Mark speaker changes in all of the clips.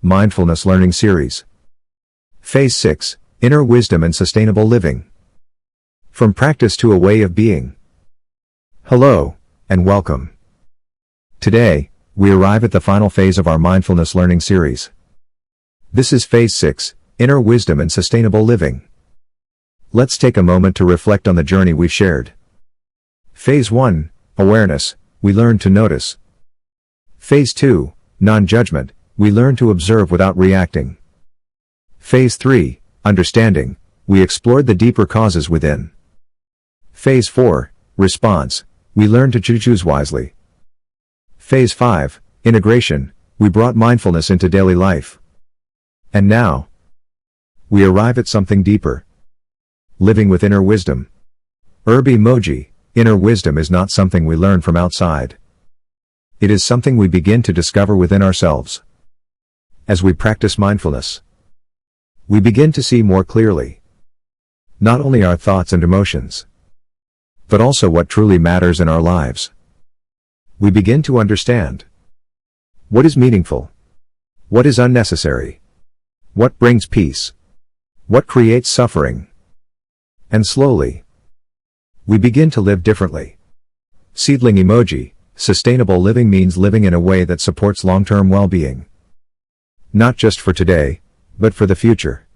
Speaker 1: Mindfulness Learning Series. Phase 6, Inner Wisdom and Sustainable Living. From Practice to a Way of Being. Hello, and welcome. Today, we arrive at the final phase of our Mindfulness Learning Series. This is Phase 6, Inner Wisdom and Sustainable Living. Let's take a moment to reflect on the journey we've shared. Phase 1, Awareness, we learn to notice. Phase 2, Non-Judgment, we learn to observe without reacting. Phase 3, Understanding, we explored the deeper causes within. Phase 4, Response, we learn to choose wisely. Phase 5, Integration, we brought mindfulness into daily life. And now, we arrive at something deeper. Living with inner wisdom. Emoji, inner wisdom is not something we learn from outside. It is something we begin to discover within ourselves. As we practice mindfulness, we begin to see more clearly not only our thoughts and emotions, but also what truly matters in our lives. We begin to understand what is meaningful, what is unnecessary, what brings peace, what creates suffering. And slowly, we begin to live differently. Seedling emoji, sustainable living means living in a way that supports long-term well-being. Not just for today, but for the future.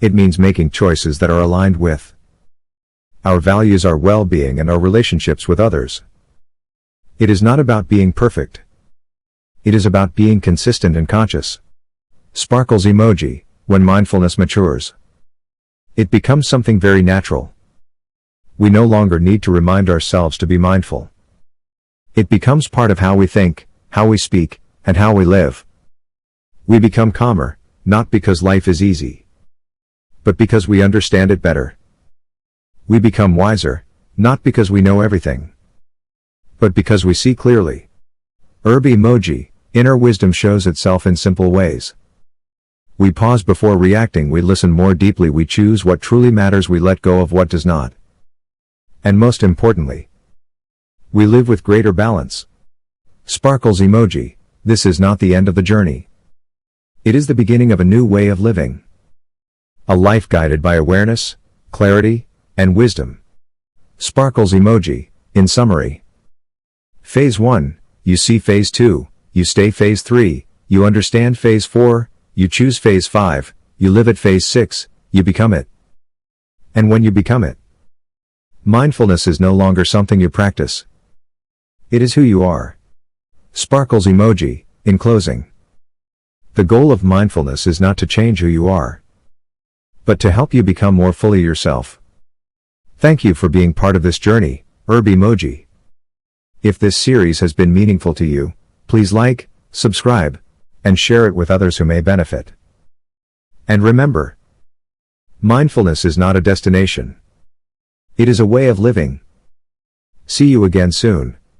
Speaker 1: It means making choices that are aligned with our values, our well-being, and our relationships with others. It is not about being perfect. It is about being consistent and conscious. Sparkles emoji, when mindfulness matures, it becomes something very natural. We no longer need to remind ourselves to be mindful. It becomes part of how we think, how we speak, and how we live. We become calmer, not because life is easy, but because we understand it better. We become wiser, not because we know everything, but because we see clearly. Emoji, inner wisdom shows itself in simple ways. We pause before reacting, we listen more deeply, we choose what truly matters, we let go of what does not. And most importantly, we live with greater balance. Sparkles emoji, this is not the end of the journey. It is the beginning of a new way of living. A life guided by awareness, clarity, and wisdom. Sparkles emoji, in summary. Phase 1, you see. Phase 2, you stay. Phase 3, you understand. Phase 4, you choose. Phase 5, you live it. Phase 6, you become it. And when you become it, mindfulness is no longer something you practice. It is who you are. Sparkles emoji, in closing. The goal of mindfulness is not to change who you are, but to help you become more fully yourself. Thank you for being part of this journey, emoji. If this series has been meaningful to you, please like, subscribe, and share it with others who may benefit. And remember, mindfulness is not a destination. It is a way of living. See you again soon.